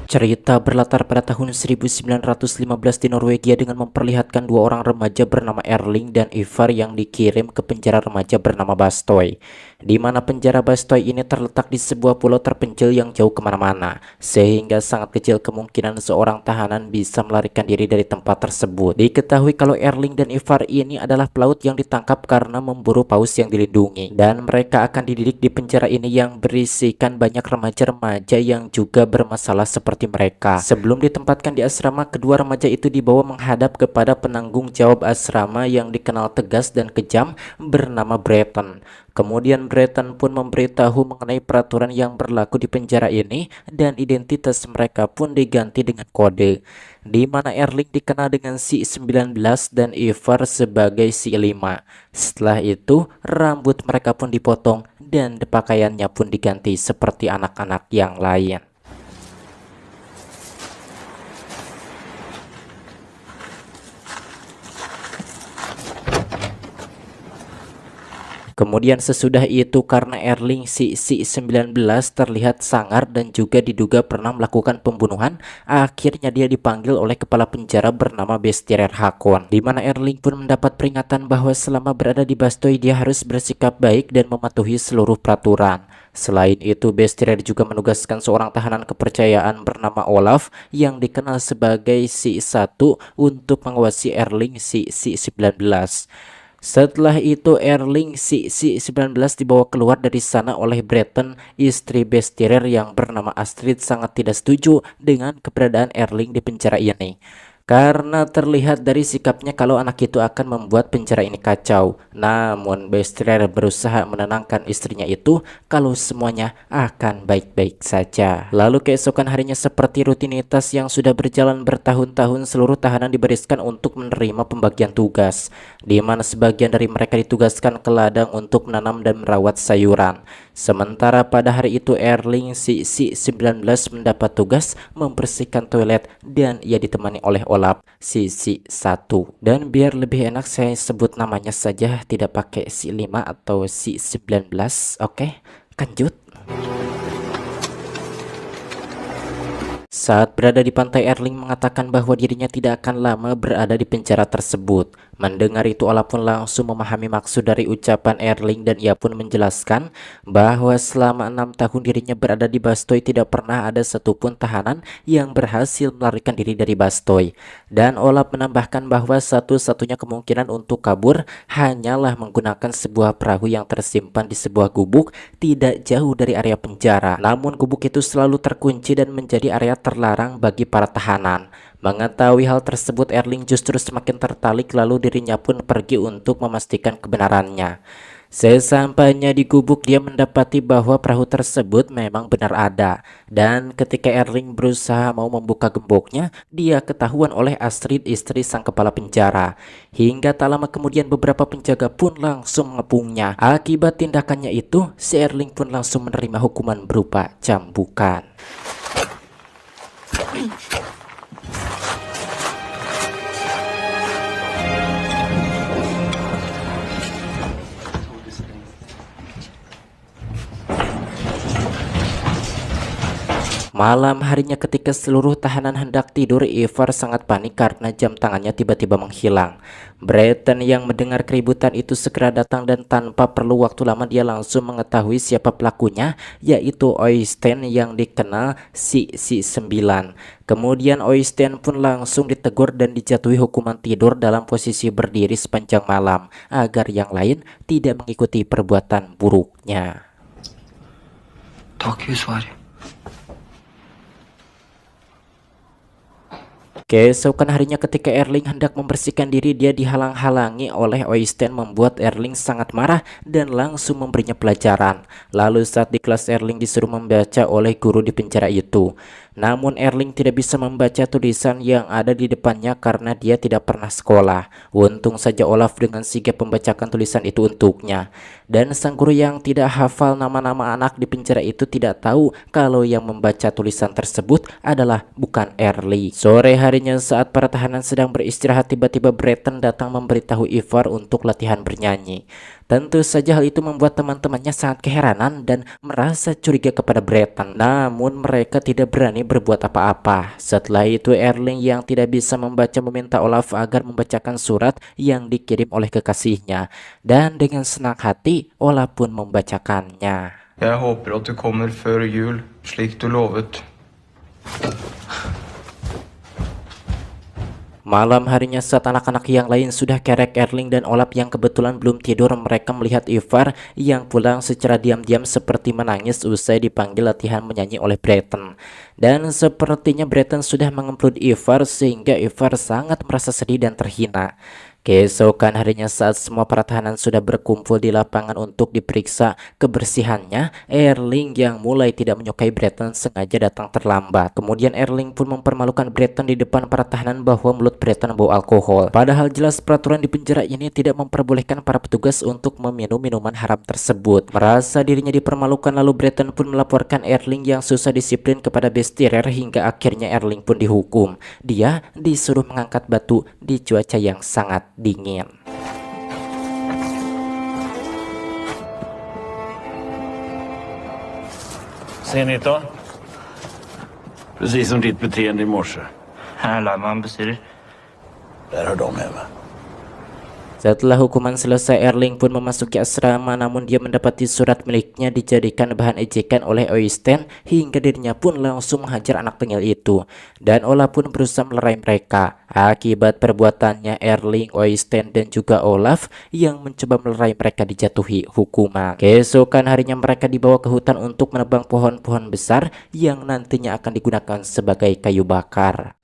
Cerita berlatar pada tahun 1915 di Norwegia dengan memperlihatkan dua orang remaja bernama Erling dan Ivar yang dikirim ke penjara remaja bernama Bastoy, di mana penjara Bastoy ini terletak di sebuah pulau terpencil yang jauh kemana-mana, sehingga sangat kecil kemungkinan seorang tahanan bisa melarikan diri dari tempat tersebut. Diketahui kalau Erling dan Ivar ini adalah pelaut yang ditangkap karena memburu paus yang dilindungi, dan mereka akan dididik di penjara ini yang berisikan banyak remaja-remaja yang juga bermasalah seperti mereka. Sebelum ditempatkan di asrama, kedua remaja itu dibawa menghadap kepada penanggung jawab asrama yang dikenal tegas dan kejam bernama Breton. Kemudian Breton pun memberitahu mengenai peraturan yang berlaku di penjara ini dan identitas mereka pun diganti dengan kode, di mana Erling dikenal dengan si 19 dan Ivar sebagai si 5. Setelah itu, rambut mereka pun dipotong dan pakaiannya pun diganti seperti anak-anak yang lain. Kemudian sesudah itu karena Erling si 19 terlihat sangar dan juga diduga pernah melakukan pembunuhan, akhirnya dia dipanggil oleh kepala penjara bernama Bestirer Hakon, di mana Erling pun mendapat peringatan bahwa selama berada di Bastoy dia harus bersikap baik dan mematuhi seluruh peraturan. Selain itu, Bestirer juga menugaskan seorang tahanan kepercayaan bernama Olaf yang dikenal sebagai si 1 untuk mengawasi Erling si 19. Setelah itu Erling si 19 dibawa keluar dari sana oleh Breton. Istri Bestirer yang bernama Astrid sangat tidak setuju dengan keberadaan Erling di penjara ini, karena terlihat dari sikapnya kalau anak itu akan membuat penjara ini kacau. Namun Bestirer berusaha menenangkan istrinya itu kalau semuanya akan baik-baik saja. Lalu keesokan harinya, seperti rutinitas yang sudah berjalan bertahun-tahun, seluruh tahanan dibariskan untuk menerima pembagian tugas, di mana sebagian dari mereka ditugaskan ke ladang untuk menanam dan merawat sayuran. Sementara pada hari itu Erling si 19 mendapat tugas membersihkan toilet dan ia ditemani oleh Olaf si 1. Dan biar lebih enak saya sebut namanya saja, tidak pakai si 5 atau si 19. Oke, lanjut. Saat berada di pantai, Erling mengatakan bahwa dirinya tidak akan lama berada di penjara tersebut. Mendengar itu, Olaf pun langsung memahami maksud dari ucapan Erling dan ia pun menjelaskan bahwa selama 6 tahun dirinya berada di Bastoy tidak pernah ada satupun tahanan yang berhasil melarikan diri dari Bastoy. Dan Olaf menambahkan bahwa satu-satunya kemungkinan untuk kabur hanyalah menggunakan sebuah perahu yang tersimpan di sebuah gubuk tidak jauh dari area penjara. Namun gubuk itu selalu terkunci dan menjadi area terlarang bagi para tahanan. Mengetahui hal tersebut, Erling justru semakin tertarik, lalu dirinya pun pergi untuk memastikan kebenarannya. Sesampainya di gubuk, dia mendapati bahwa perahu tersebut memang benar ada. Dan ketika Erling berusaha mau membuka gemboknya, dia ketahuan oleh Astrid, istri sang kepala penjara. Hingga tak lama kemudian beberapa penjaga pun langsung mengepungnya. Akibat tindakannya itu, si Erling pun langsung menerima hukuman berupa cambukan. Malam harinya ketika seluruh tahanan hendak tidur, Ivar sangat panik karena jam tangannya tiba-tiba menghilang. Breton yang mendengar keributan itu segera datang dan tanpa perlu waktu lama dia langsung mengetahui siapa pelakunya, yaitu Øystein yang dikenal si 9. Kemudian Øystein pun langsung ditegur dan dijatuhi hukuman tidur dalam posisi berdiri sepanjang malam agar yang lain tidak mengikuti perbuatan buruknya. Keesokan harinya ketika Erling hendak membersihkan diri, dia dihalang-halangi oleh Øystein, membuat Erling sangat marah dan langsung memberinya pelajaran. Lalu saat di kelas, Erling disuruh membaca oleh guru di penjara itu. Namun Erling tidak bisa membaca tulisan yang ada di depannya karena dia tidak pernah sekolah. Untung saja Olaf dengan sigap membacakan tulisan itu untuknya. Dan sang guru yang tidak hafal nama-nama anak di penjara itu tidak tahu kalau yang membaca tulisan tersebut adalah bukan Erling. Sore harinya saat para tahanan sedang beristirahat, tiba-tiba Breton datang memberitahu Ivar untuk latihan bernyanyi. Tentu saja hal itu membuat teman-temannya sangat keheranan dan merasa curiga kepada Breton. Namun mereka tidak berani berbuat apa-apa. Setelah itu Erling yang tidak bisa membaca meminta Olaf agar membacakan surat yang dikirim oleh kekasihnya. Dan dengan senang hati Olaf pun membacakannya. Jeg håper at du kommer før jul, slik du lovet. Malam harinya saat anak-anak yang lain sudah kerek, Erling dan Olaf yang kebetulan belum tidur, mereka melihat Ivar yang pulang secara diam-diam seperti menangis usai dipanggil latihan menyanyi oleh Breton. Dan sepertinya Breton sudah mengemplud Ivar sehingga Ivar sangat merasa sedih dan terhina. Keesokan harinya saat semua para tahanan sudah berkumpul di lapangan untuk diperiksa kebersihannya, Erling yang mulai tidak menyukai Breton sengaja datang terlambat. Kemudian Erling pun mempermalukan Breton di depan para tahanan bahwa mulut Breton bau alkohol. Padahal jelas peraturan di penjara ini tidak memperbolehkan para petugas untuk meminum minuman haram tersebut. Merasa dirinya dipermalukan, lalu Breton pun melaporkan Erling yang susah disiplin kepada Bestierer hingga akhirnya Erling pun dihukum. Dia disuruh mengangkat batu di cuaca yang sangat dingin. Ser ni då? Precis som ditt beteende i morse. Här lär man bestyrer. Där hör de hemma. Setelah hukuman selesai, Erling pun memasuki asrama, namun dia mendapati surat miliknya dijadikan bahan ejekan oleh Øystein hingga dirinya pun langsung menghajar anak tengil itu. Dan Olaf pun berusaha melerai mereka. Akibat perbuatannya, Erling, Øystein dan juga Olaf yang mencoba melerai mereka dijatuhi hukuman. Keesokan harinya mereka dibawa ke hutan untuk menebang pohon-pohon besar yang nantinya akan digunakan sebagai kayu bakar.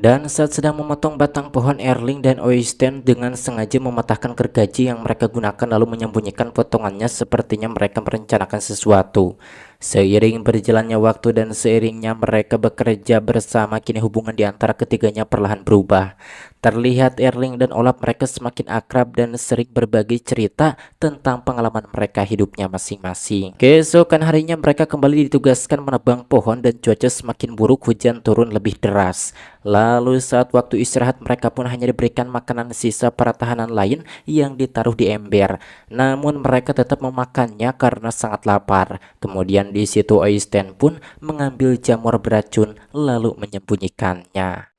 Dan saat sedang memotong batang pohon, Erling dan Øystein dengan sengaja mematahkan gergaji yang mereka gunakan lalu menyembunyikan potongannya, sepertinya mereka merencanakan sesuatu. Seiring berjalannya waktu dan seiringnya mereka bekerja bersama, kini hubungan di antara ketiganya perlahan berubah. Terlihat Erling dan Olaf mereka semakin akrab dan sering berbagi cerita tentang pengalaman mereka hidupnya masing-masing. Keesokan harinya mereka kembali ditugaskan menebang pohon dan cuaca semakin buruk, hujan turun lebih deras. Lalu saat waktu istirahat mereka pun hanya diberikan makanan sisa para tahanan lain yang ditaruh di ember. Namun mereka tetap memakannya karena sangat lapar. Kemudian di situ Øystein pun mengambil jamur beracun lalu menyembunyikannya.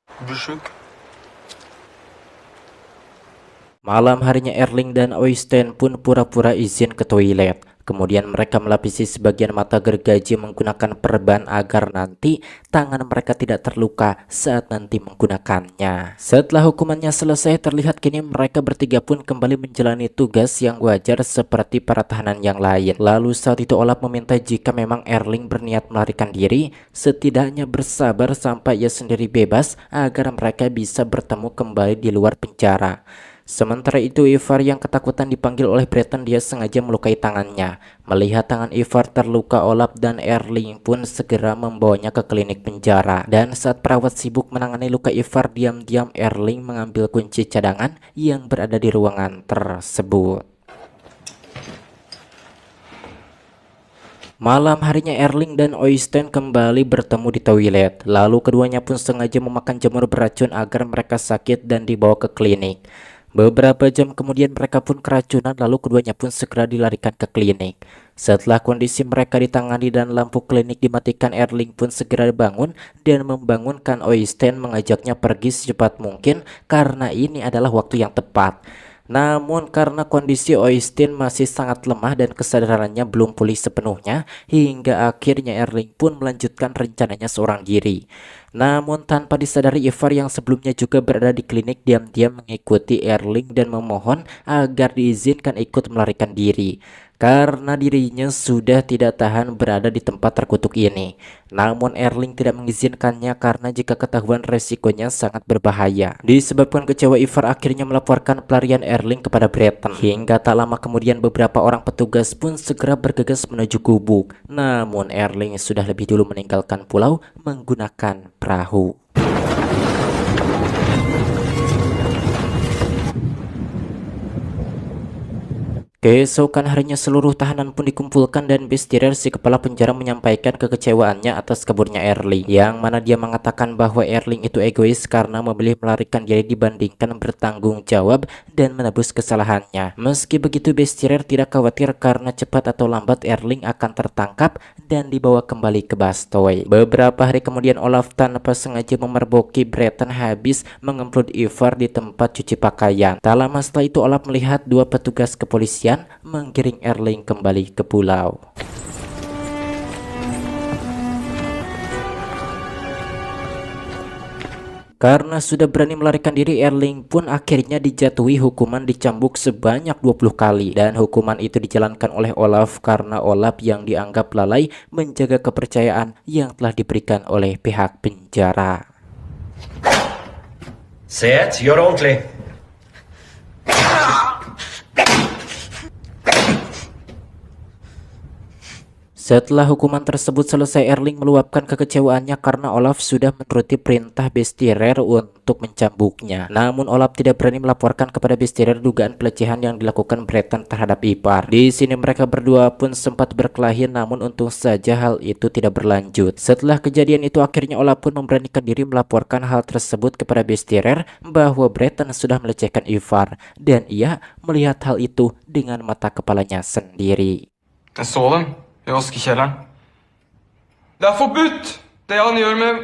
Malam harinya Erling dan Øystein pun pura-pura izin ke toilet. Kemudian mereka melapisi sebagian mata gergaji menggunakan perban agar nanti tangan mereka tidak terluka saat nanti menggunakannya. Setelah hukumannya selesai, terlihat kini mereka bertiga pun kembali menjalani tugas yang wajar seperti para tahanan yang lain. Lalu saat itu Olaf meminta jika memang Erling berniat melarikan diri, setidaknya bersabar sampai ia sendiri bebas agar mereka bisa bertemu kembali di luar penjara. Sementara itu Ivar yang ketakutan dipanggil oleh Breton, dia sengaja melukai tangannya. Melihat tangan Ivar terluka, Olaf dan Erling pun segera membawanya ke klinik penjara. Dan saat perawat sibuk menangani luka Ivar, diam-diam Erling mengambil kunci cadangan yang berada di ruangan tersebut. Malam harinya Erling dan Øystein kembali bertemu di toilet. Lalu keduanya pun sengaja memakan jamur beracun agar mereka sakit dan dibawa ke klinik. Beberapa jam kemudian mereka pun keracunan, lalu keduanya pun segera dilarikan ke klinik. Setelah kondisi mereka ditangani dan lampu klinik dimatikan, Erling pun segera bangun dan membangunkan Øystein, mengajaknya pergi secepat mungkin karena ini adalah waktu yang tepat. Namun karena kondisi Øystein masih sangat lemah dan kesadarannya belum pulih sepenuhnya, hingga akhirnya Erling pun melanjutkan rencananya seorang diri. Namun tanpa disadari, Ivar yang sebelumnya juga berada di klinik diam-diam mengikuti Erling dan memohon agar diizinkan ikut melarikan diri karena dirinya sudah tidak tahan berada di tempat terkutuk ini. Namun Erling tidak mengizinkannya karena jika ketahuan resikonya sangat berbahaya. Disebabkan kecewa, Ivar akhirnya melaporkan pelarian Erling kepada Breton. Hingga tak lama kemudian beberapa orang petugas pun segera bergegas menuju gubuk. Namun Erling sudah lebih dulu meninggalkan pulau menggunakan perahu. Keesokan harinya seluruh tahanan pun dikumpulkan dan Bestirer si kepala penjara menyampaikan kekecewaannya atas kaburnya Erling, yang mana dia mengatakan bahwa Erling itu egois karena memilih melarikan diri dibandingkan bertanggung jawab dan menebus kesalahannya. Meski begitu Bestirer tidak khawatir karena cepat atau lambat Erling akan tertangkap dan dibawa kembali ke Bastoy. Beberapa hari kemudian Olaf tanpa sengaja memergoki Breton habis mengemplot Ivar di tempat cuci pakaian. Tak lama setelah itu Olaf melihat dua petugas kepolisian menggiring Erling kembali ke pulau. Karena sudah berani melarikan diri, Erling pun akhirnya dijatuhi hukuman dicambuk sebanyak 20 kali. Dan hukuman itu dijalankan oleh Olaf karena Olaf yang dianggap lalai menjaga kepercayaan yang telah diberikan oleh pihak penjara. Sätt, gör ordentligt. Setelah hukuman tersebut selesai, Erling meluapkan kekecewaannya karena Olaf sudah menuruti perintah Bestirer untuk mencambuknya. Namun Olaf tidak berani melaporkan kepada Bestirer dugaan pelecehan yang dilakukan Breton terhadap Ivar. Di sini mereka berdua pun sempat berkelahi, namun untung saja hal itu tidak berlanjut. Setelah kejadian itu akhirnya Olaf pun memberanikan diri melaporkan hal tersebut kepada Bestirer bahwa Breton sudah melecehkan Ivar, dan ia melihat hal itu dengan mata kepalanya sendiri. Jag såg dem i vaskekällaren. Det är förbjudet! Det han gör med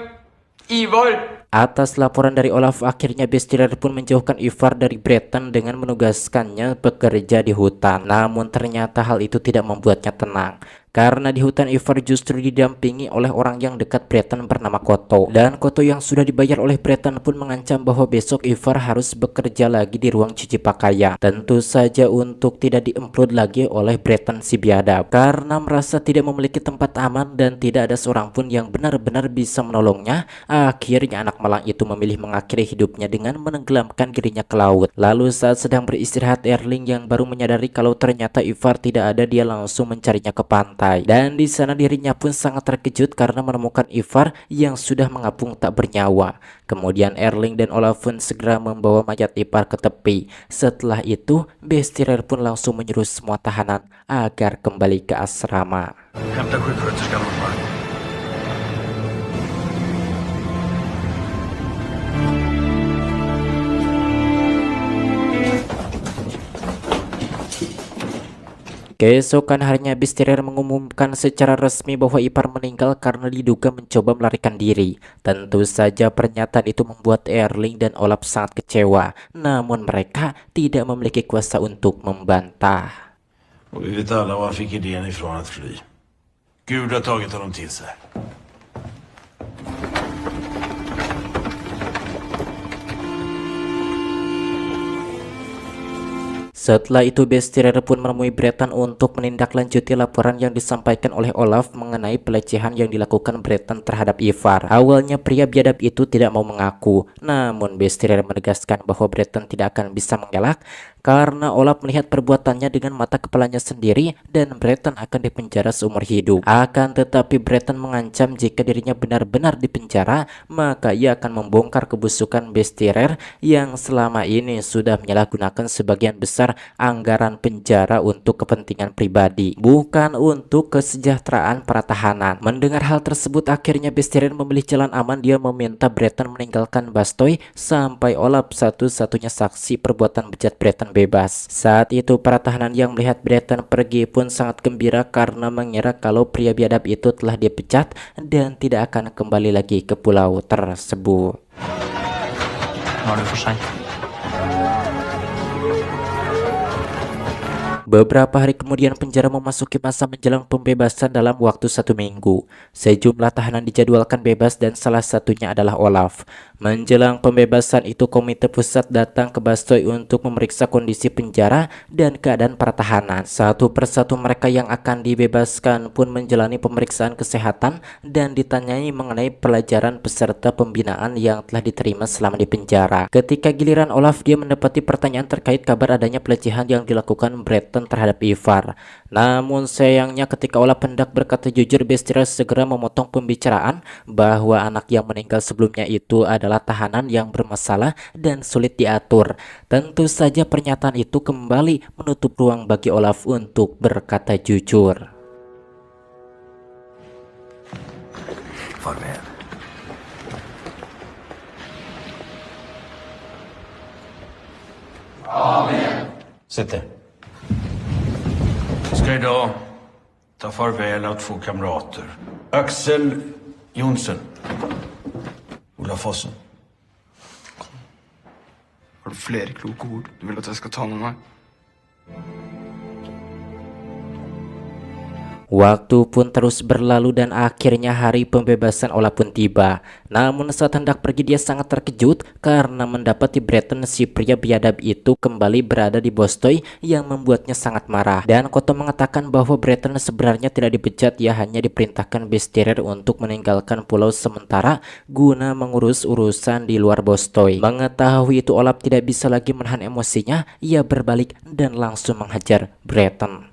Ivar! Atas laporan dari Olaf, akhirnya Bestirer pun menjauhkan Ivar dari Breton dengan menugaskannya bekerja di hutan. Namun ternyata hal itu tidak membuatnya tenang, karena di hutan Ivar justru didampingi oleh orang yang dekat Breton bernama Koto. Dan Koto yang sudah dibayar oleh Breton pun mengancam bahwa besok Ivar harus bekerja lagi di ruang cuci pakaian. Tentu saja untuk tidak diemplot lagi oleh Breton si biadab. Karena merasa tidak memiliki tempat aman dan tidak ada seorang pun yang benar-benar bisa menolongnya, akhirnya anak malang itu memilih mengakhiri hidupnya dengan menenggelamkan dirinya ke laut. Lalu saat sedang beristirahat, Erling yang baru menyadari kalau ternyata Ivar tidak ada, dia langsung mencarinya ke pantai. Dan di sana dirinya pun sangat terkejut karena menemukan Ivar yang sudah mengapung tak bernyawa. Kemudian Erling dan Olaf pun segera membawa mayat Ivar ke tepi. Setelah itu Bestirer pun langsung menyuruh semua tahanan agar kembali ke asrama. Hämta sjuksköterskan åt mig. Keesokan harinya Bestirer mengumumkan secara resmi bahwa Ivar meninggal karena diduga mencoba melarikan diri. Tentu saja pernyataan itu membuat Erling dan Olaf sangat kecewa, namun mereka tidak memiliki kuasa untuk membantah. Och vi vet alla var han fick idén ifrån att fly. Gud har tagit honom till sig. Setelah itu Bestirer pun menemui Breton untuk menindaklanjuti laporan yang disampaikan oleh Olaf mengenai pelecehan yang dilakukan Breton terhadap Ivar. Awalnya pria biadab itu tidak mau mengaku, namun Bestirer menegaskan bahwa Breton tidak akan bisa mengelak karena Olaf melihat perbuatannya dengan mata kepalanya sendiri dan Breton akan dipenjara seumur hidup. Akan tetapi Breton mengancam jika dirinya benar-benar dipenjara, maka ia akan membongkar kebusukan Bestirer yang selama ini sudah menyalahgunakan sebagian besar anggaran penjara untuk kepentingan pribadi, bukan untuk kesejahteraan para tahanan. Mendengar hal tersebut, akhirnya Bestirer memilih jalan aman. Dia meminta Breton meninggalkan Bastoy sampai Olaf satu-satunya saksi perbuatan bejat Breton bebas. Saat itu para tahanan yang melihat Breton pergi pun sangat gembira karena mengira kalau pria biadab itu telah dipecat dan tidak akan kembali lagi ke pulau tersebut. Var det för sig? Beberapa hari kemudian penjara memasuki masa menjelang pembebasan dalam waktu 1 minggu. Sejumlah tahanan dijadwalkan bebas dan salah satunya adalah Olaf. Menjelang pembebasan itu komite pusat datang ke Bastoy untuk memeriksa kondisi penjara dan keadaan para tahanan. Satu persatu mereka yang akan dibebaskan pun menjalani pemeriksaan kesehatan dan ditanyai mengenai pelajaran peserta pembinaan yang telah diterima selama di penjara. Ketika giliran Olaf, dia mendapati pertanyaan terkait kabar adanya pelecehan yang dilakukan Breton Breton terhadap Ivar. Namun sayangnya ketika Olaf hendak berkata jujur, Bestira segera memotong pembicaraan bahwa anak yang meninggal sebelumnya itu adalah tahanan yang bermasalah dan sulit diatur. Tentu saja pernyataan itu kembali menutup ruang bagi Olaf untuk berkata jujur. Farväl. Sitt där. Jag ska idag ta farväl av 2 kamrater. Axel Jonsson. Ola Fossen. Har du flere kloke ord du vil at jeg skal ta med meg? Waktu pun terus berlalu dan akhirnya hari pembebasan Olaf pun tiba. Namun saat hendak pergi dia sangat terkejut karena mendapati Breton, si pria biadab itu, kembali berada di Bastoy yang membuatnya sangat marah. Dan Koto mengatakan bahwa Breton sebenarnya tidak dipecat, ia hanya diperintahkan Besteirer untuk meninggalkan pulau sementara guna mengurus urusan di luar Bastoy. Mengetahui itu Olaf tidak bisa lagi menahan emosinya, ia berbalik dan langsung menghajar Breton.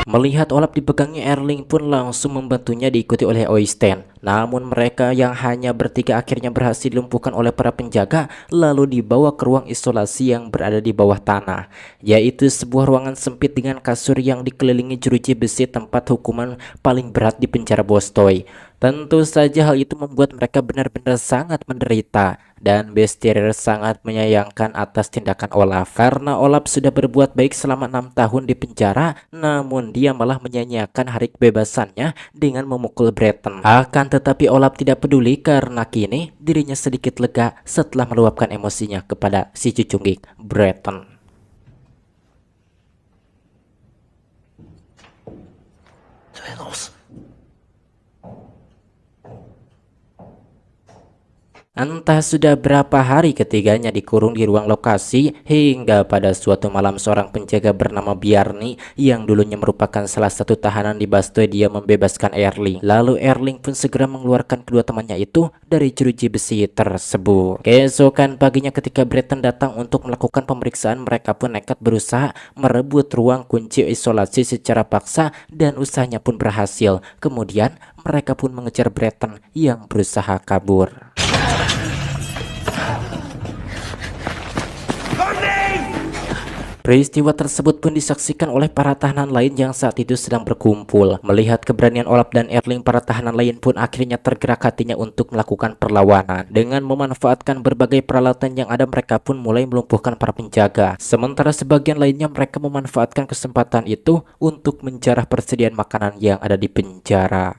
Melihat Olaf dipegangi, Erling pun langsung membantunya diikuti oleh Oystein. Namun mereka yang hanya bertiga akhirnya berhasil dilumpuhkan oleh para penjaga lalu dibawa ke ruang isolasi yang berada di bawah tanah, yaitu sebuah ruangan sempit dengan kasur yang dikelilingi jeruji besi, tempat hukuman paling berat di penjara Bastoy. Tentu saja hal itu membuat mereka benar-benar sangat menderita dan Besteirer sangat menyayangkan atas tindakan Olaf karena Olaf sudah berbuat baik selama 6 tahun di penjara, namun dia malah menyanyiakan hari kebebasannya dengan memukul Breton. Akan tetapi Olaf tidak peduli karena kini dirinya sedikit lega setelah meluapkan emosinya kepada si cucunggik Breton. Entah sudah berapa hari ketiganya dikurung di ruang lokasi hingga pada suatu malam seorang penjaga bernama Bjarni yang dulunya merupakan salah satu tahanan di Bastoy dia membebaskan Erling. Lalu Erling pun segera mengeluarkan kedua temannya itu dari jeruji besi tersebut. Keesokan paginya ketika Breton datang untuk melakukan pemeriksaan, mereka pun nekat berusaha merebut ruang kunci isolasi secara paksa dan usahanya pun berhasil. Kemudian mereka pun mengejar Breton yang berusaha kabur. Peristiwa tersebut pun disaksikan oleh para tahanan lain yang saat itu sedang berkumpul. Melihat keberanian Olaf dan Erling, para tahanan lain pun akhirnya tergerak hatinya untuk melakukan perlawanan. Dengan memanfaatkan berbagai peralatan yang ada, mereka pun mulai melumpuhkan para penjaga. Sementara sebagian lainnya mereka memanfaatkan kesempatan itu untuk menjarah persediaan makanan yang ada di penjara.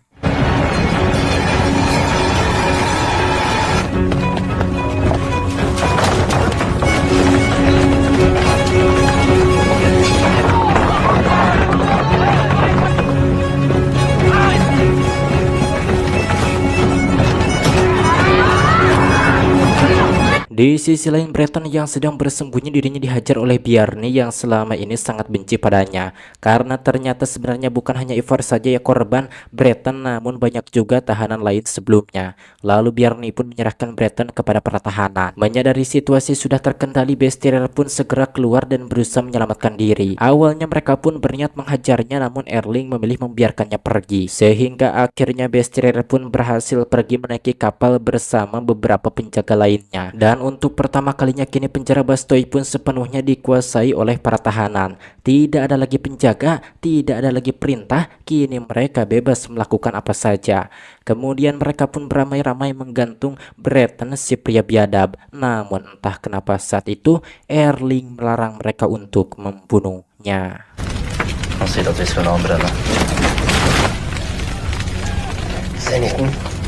Di sisi lain, Breton yang sedang bersembunyi dirinya dihajar oleh Bjarni yang selama ini sangat benci padanya. Karena ternyata sebenarnya bukan hanya Ivar saja yang korban Breton, namun banyak juga tahanan lain sebelumnya. Lalu Bjarni pun menyerahkan Breton kepada para tahanan. Menyadari situasi sudah terkendali, Besteirer pun segera keluar dan berusaha menyelamatkan diri. Awalnya mereka pun berniat menghajarnya, namun Erling memilih membiarkannya pergi. Sehingga akhirnya Besteirer pun berhasil pergi menaiki kapal bersama beberapa penjaga lainnya. Dan untuk pertama kalinya kini penjara Bastoy pun sepenuhnya dikuasai oleh para tahanan. Tidak ada lagi penjaga, tidak ada lagi perintah, kini mereka bebas melakukan apa saja. Kemudian mereka pun beramai-ramai menggantung Breton, si pria biadab. Namun entah kenapa saat itu Erling melarang mereka untuk membunuhnya. Han sier at vi skal la han brenne. C19.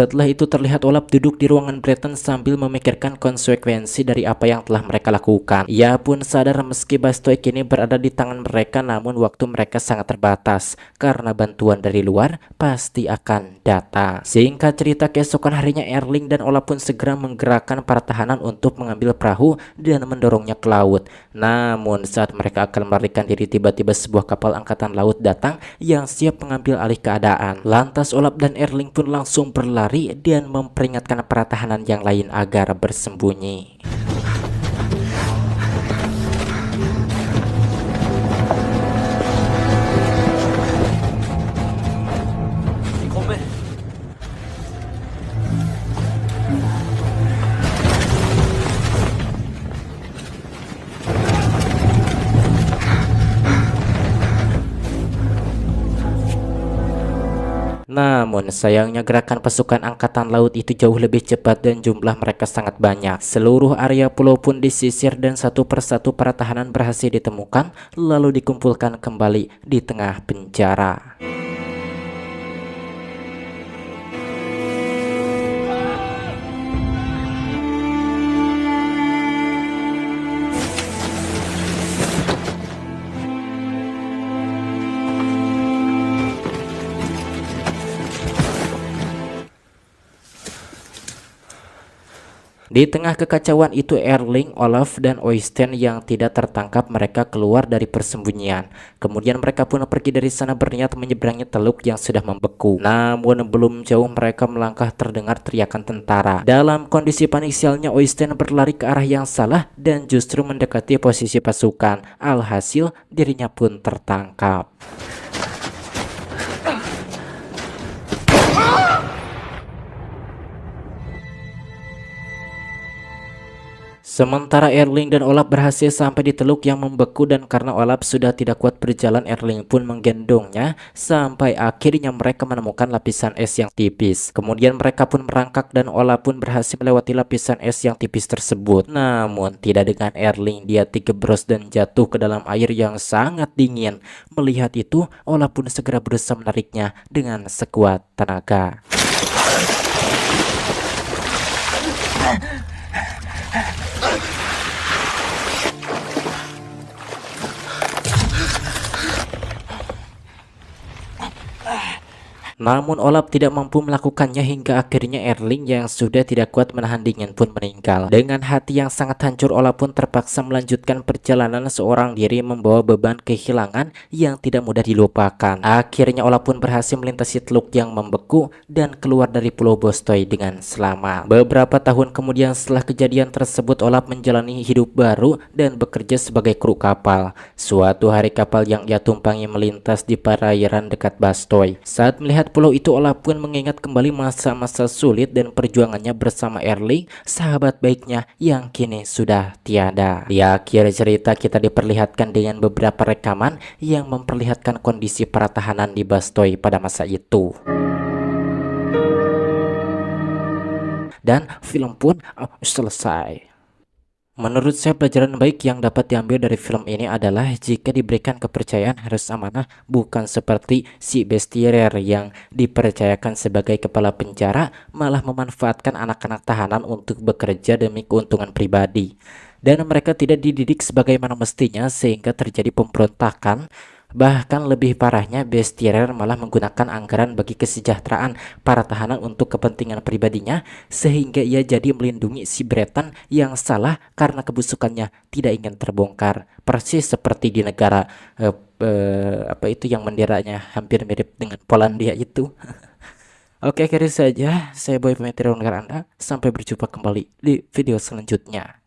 Setelah itu terlihat Olaf duduk di ruangan Breton sambil memikirkan konsekuensi dari apa yang telah mereka lakukan. Ia pun sadar meski Bastoy kini berada di tangan mereka, namun waktu mereka sangat terbatas karena bantuan dari luar pasti akan datang. Singkat cerita, keesokan harinya Erling dan Olaf pun segera menggerakkan para tahanan untuk mengambil perahu dan mendorongnya ke laut. Namun saat mereka akan melarikan diri, tiba-tiba sebuah kapal angkatan laut datang yang siap mengambil alih keadaan. Lantas Olaf dan Erling pun langsung berlari dan memperingatkan para tahanan yang lain agar bersembunyi. Namun sayangnya gerakan pasukan angkatan laut itu jauh lebih cepat dan jumlah mereka sangat banyak. Seluruh area pulau pun disisir dan satu persatu para tahanan berhasil ditemukan lalu dikumpulkan kembali di tengah penjara. Di tengah kekacauan itu, Erling, Olaf, dan Øystein yang tidak tertangkap mereka keluar dari persembunyian. Kemudian mereka pun pergi dari sana berniat menyeberangi teluk yang sudah membeku. Namun belum jauh mereka melangkah terdengar teriakan tentara. Dalam kondisi panik sialnya, Øystein berlari ke arah yang salah dan justru mendekati posisi pasukan. Alhasil dirinya pun tertangkap. Sementara Erling dan Olaf berhasil sampai di teluk yang membeku, dan karena Olaf sudah tidak kuat berjalan, Erling pun menggendongnya sampai akhirnya mereka menemukan lapisan es yang tipis. Kemudian mereka pun merangkak dan Olaf pun berhasil melewati lapisan es yang tipis tersebut. Namun tidak dengan Erling, dia tergebros dan jatuh ke dalam air yang sangat dingin. Melihat itu, Olaf pun segera berusaha menariknya dengan sekuat tenaga. Namun Olaf tidak mampu melakukannya hingga akhirnya Erling yang sudah tidak kuat menahan dingin pun meninggal. Dengan hati yang sangat hancur, Olaf pun terpaksa melanjutkan perjalanan seorang diri membawa beban kehilangan yang tidak mudah dilupakan. Akhirnya Olaf pun berhasil melintasi teluk yang membeku dan keluar dari Pulau Bastoy dengan selamat. Beberapa tahun kemudian setelah kejadian tersebut, Olaf menjalani hidup baru dan bekerja sebagai kru kapal. Suatu hari kapal yang ia tumpangi melintas di perairan dekat Bastoy. Saat melihat pulau itu, Olaf pun mengingat kembali masa-masa sulit dan perjuangannya bersama Erling, sahabat baiknya yang kini sudah tiada. Di akhir cerita kita diperlihatkan dengan beberapa rekaman yang memperlihatkan kondisi para tahanan di Bastoy pada masa itu. Dan film pun selesai. Menurut saya, pelajaran baik yang dapat diambil dari film ini adalah jika diberikan kepercayaan harus amanah, bukan seperti si Bestierer yang dipercayakan sebagai kepala penjara malah memanfaatkan anak-anak tahanan untuk bekerja demi keuntungan pribadi. Dan mereka tidak dididik sebagaimana mestinya sehingga terjadi pemberontakan. Bahkan lebih parahnya, Bestierer malah menggunakan anggaran bagi kesejahteraan para tahanan untuk kepentingan pribadinya, sehingga ia jadi melindungi si Breton yang salah karena kebusukannya tidak ingin terbongkar. Persis seperti di negara apa itu yang benderanya hampir mirip dengan Polandia itu. Oke, akhirnya saja saya Boy pamit dari Anda. Sampai berjumpa kembali di video selanjutnya.